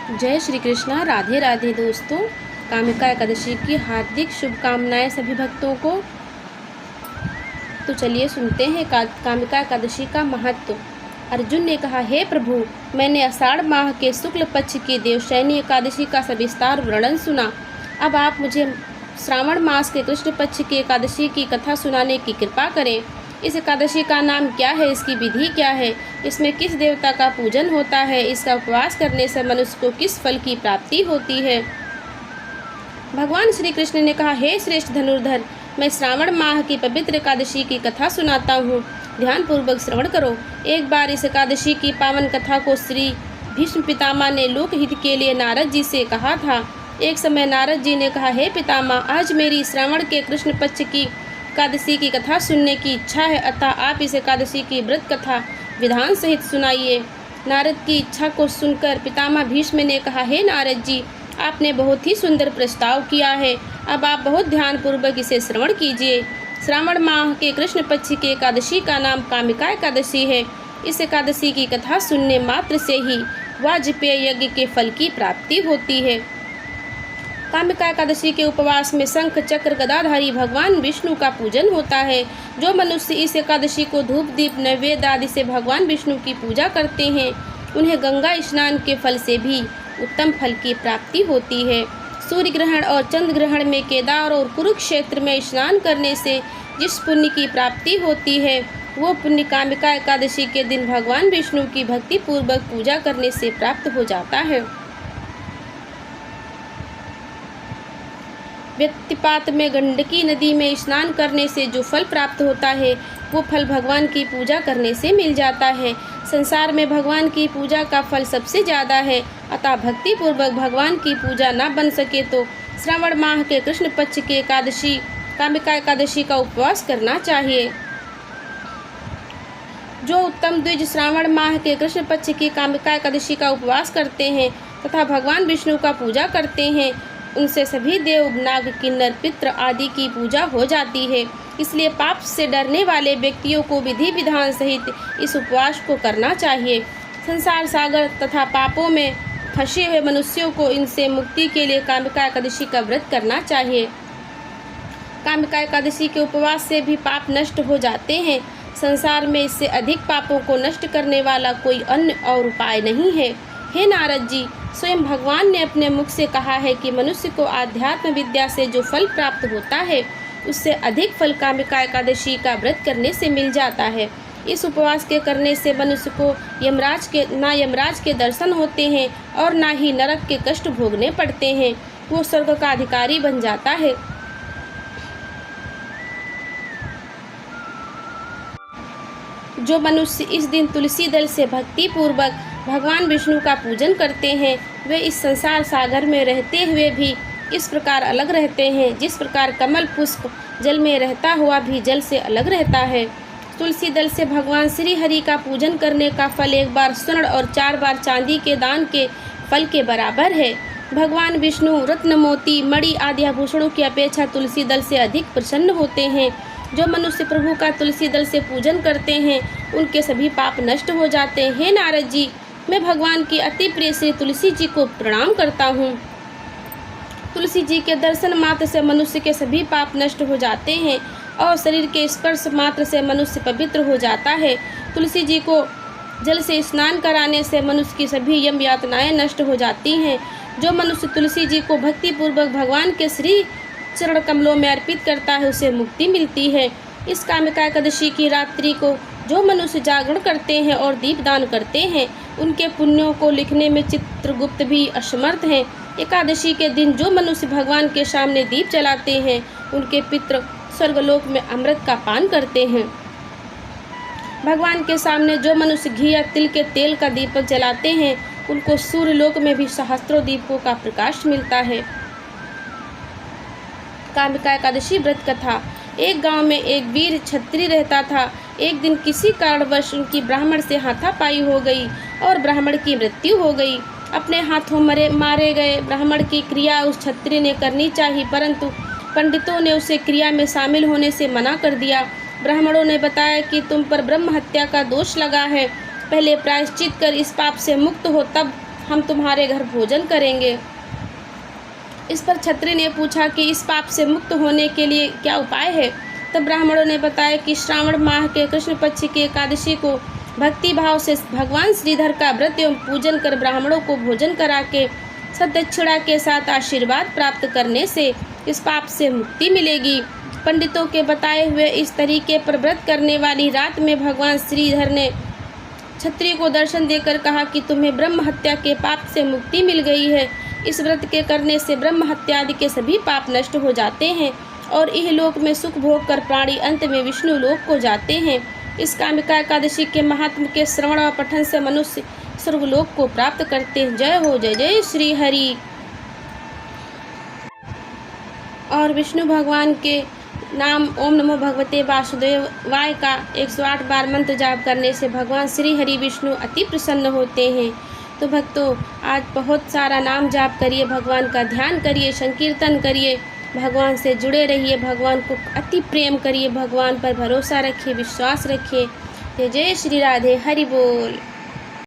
जय श्री कृष्णा। राधे राधे दोस्तों। कामिका एकादशी की हार्दिक शुभकामनाएं सभी भक्तों को। तो चलिए सुनते हैं कामिका एकादशी का महत्व। अर्जुन ने कहा, हे प्रभु, मैंने आषाढ़ माह के शुक्ल पक्ष की देवशयनी एकादशी का सविस्तार वर्णन सुना। अब आप मुझे श्रावण मास के कृष्ण पक्ष की एकादशी की कथा सुनाने की कृपा करें। इस एकादशी का नाम क्या है, इसकी विधि क्या है, इसमें किस देवता का पूजन होता है, इसका उपवास करने से मनुष्य को किस फल की प्राप्ति होती है। भगवान श्री कृष्ण ने कहा, हे श्रेष्ठ धनुर्धर, मैं श्रावण माह की पवित्र एकादशी की कथा सुनाता हूँ, ध्यान पूर्वक श्रवण करो। एक बार इस एकादशी की पावन कथा को श्री भीष्म पितामह ने लोकहित के लिए नारद जी से कहा था। एक समय नारद जी ने कहा, हे पितामह, आज मेरी श्रावण के कृष्ण पक्ष की एकादशी की कथा सुनने की इच्छा है, अतः आप इस एकादशी की व्रत कथा विधान सहित सुनाइए। नारद की इच्छा को सुनकर पितामह भीष्म ने कहा, हे नारद जी, आपने बहुत ही सुंदर प्रस्ताव किया है। अब आप बहुत ध्यानपूर्वक इसे श्रवण कीजिए। श्रावण माह के कृष्ण पक्ष की एकादशी का नाम कामिका एकादशी है। इस एकादशी की कथा सुनने मात्र से ही वाजपेय यज्ञ के फल की प्राप्ति होती है। कामिका एकादशी के उपवास में शंख चक्र गदाधारी भगवान विष्णु का पूजन होता है। जो मनुष्य इस एकादशी को धूप दीप नैवेद्य आदि से भगवान विष्णु की पूजा करते हैं, उन्हें गंगा स्नान के फल से भी उत्तम फल की प्राप्ति होती है। सूर्य ग्रहण और चंद्र ग्रहण में केदार और कुरुक्षेत्र में स्नान करने से जिस पुण्य की प्राप्ति होती है, वो पुण्य कामिका एकादशी के दिन भगवान विष्णु की भक्ति पूर्वक पूजा करने से प्राप्त हो जाता है। व्यक्तिपात में गंडकी नदी में स्नान करने से जो फल प्राप्त होता है, वो फल भगवान की पूजा करने से मिल जाता है। संसार में भगवान की पूजा का फल सबसे ज़्यादा है, अतः भक्ति पूर्वक भगवान की पूजा न बन सके तो श्रावण माह के कृष्ण पक्ष की एकादशी कामिका एकादशी का उपवास करना चाहिए। जो उत्तम द्विज श्रावण माह के कृष्ण पक्ष की कामिका एकादशी का उपवास करते हैं तथा भगवान विष्णु का पूजा करते हैं, उनसे सभी देव, नाग, किन्नर, पितृ आदि की पूजा हो जाती है। इसलिए पाप से डरने वाले व्यक्तियों को विधि विधान सहित इस उपवास को करना चाहिए। संसार सागर तथा पापों में फंसे हुए मनुष्यों को इनसे मुक्ति के लिए कामिका एकादशी का व्रत करना चाहिए। कामिका एकादशी के उपवास से भी पाप नष्ट हो जाते हैं। संसार में इससे अधिक पापों को नष्ट करने वाला कोई अन्य और उपाय नहीं है। हे नारद जी, स्वयं भगवान ने अपने मुख से कहा है कि मनुष्य को आध्यात्म विद्या से जो फल प्राप्त होता है, उससे अधिक फल कामिका एकादशी का व्रत करने से मिल जाता है। इस उपवास के करने से मनुष्य को यमराज के दर्शन होते हैं और ना ही नरक के कष्ट भोगने पड़ते हैं। वो स्वर्ग का अधिकारी बन जाता है। जो मनुष्य इस दिन तुलसी दल से भक्ति पूर्वक भगवान विष्णु का पूजन करते हैं, वे इस संसार सागर में रहते हुए भी इस प्रकार अलग रहते हैं जिस प्रकार कमल पुष्प जल में रहता हुआ भी जल से अलग रहता है। तुलसी दल से भगवान श्री हरि का पूजन करने का फल एक बार स्वर्ण और 4 बार चांदी के दान के फल के बराबर है। भगवान विष्णु रत्न, मोती, मणि आदि आभूषणों की अपेक्षा तुलसी दल से अधिक प्रसन्न होते हैं। जो मनुष्य प्रभु का तुलसी दल से पूजन करते हैं, उनके सभी पाप नष्ट हो जाते हैं। हे नारद जी, मैं भगवान की अति प्रिय श्री तुलसी जी को प्रणाम करता हूँ। तुलसी जी के दर्शन मात्र से मनुष्य के सभी पाप नष्ट हो जाते हैं और शरीर के स्पर्श मात्र से मनुष्य पवित्र हो जाता है। तुलसी जी को जल से स्नान कराने से मनुष्य की सभी यम यातनाएं नष्ट हो जाती हैं। जो मनुष्य तुलसी जी को भक्ति पूर्वक भगवान के श्री चरण कमलों में अर्पित करता है, उसे मुक्ति मिलती है। इस कामिका एकादशी की रात्रि को जो मनुष्य जागरण करते हैं और दीपदान करते हैं, उनके पुण्यों को लिखने में चित्रगुप्त भी असमर्थ हैं। एकादशी के दिन जो मनुष्य भगवान के सामने दीप जलाते हैं, उनके पितृ स्वर्गलोक में अमृत का पान करते हैं। भगवान के सामने जो मनुष्य घी या तिल के तेल का दीपक जलाते हैं, उनको सूर्यलोक में भी सहस्त्रों दीपों का प्रकाश मिलता है। कामिका एकादशी व्रत कथा। एक गांव में एक वीर क्षत्रिय रहता था। एक दिन किसी कारणवश उनकी ब्राह्मण से हाथापाई हो गई और ब्राह्मण की मृत्यु हो गई। अपने हाथों मारे गए ब्राह्मण की क्रिया उस क्षत्रिय ने करनी चाहिए, परंतु पंडितों ने उसे क्रिया में शामिल होने से मना कर दिया। ब्राह्मणों ने बताया कि तुम पर ब्रह्म हत्या का दोष लगा है, पहले प्रायश्चित कर इस पाप से मुक्त हो, तब हम तुम्हारे घर भोजन करेंगे। इस पर क्षत्रिय ने पूछा कि इस पाप से मुक्त होने के लिए क्या उपाय है। तब ब्राह्मणों ने बताया कि श्रावण माह के कृष्ण पक्ष की एकादशी को भक्ति भाव से भगवान श्रीधर का व्रत एवं पूजन कर ब्राह्मणों को भोजन करा के सदक्षिणा के साथ आशीर्वाद प्राप्त करने से इस पाप से मुक्ति मिलेगी। पंडितों के बताए हुए इस तरीके पर व्रत करने वाली रात में भगवान श्रीधर ने क्षत्रिय को दर्शन देकर कहा कि तुम्हें ब्रह्म हत्या के पाप से मुक्ति मिल गई है। इस व्रत के करने से ब्रह्म हत्या आदि के सभी पाप नष्ट हो जाते हैं और इहलोक में सुख भोग कर प्राणी अंत में विष्णु लोक को जाते हैं। इस कामिका एकादशी के महात्म के श्रवण व पठन से मनुष्य स्वर्गलोक को प्राप्त करते हैं। जय हो, जय जय श्री हरि। और विष्णु भगवान के नाम ओम नमो भगवते वासुदेवाय का 108 बार मंत्र जाप करने से भगवान श्री हरि विष्णु अति प्रसन्न होते हैं। तो भक्तों, आज बहुत सारा नाम जाप करिए, भगवान का ध्यान करिए, संकीर्तन करिए, भगवान से जुड़े रहिए, भगवान को अति प्रेम करिए, भगवान पर भरोसा रखिए, विश्वास रखिए। जय जय श्री राधे, हरि बोल।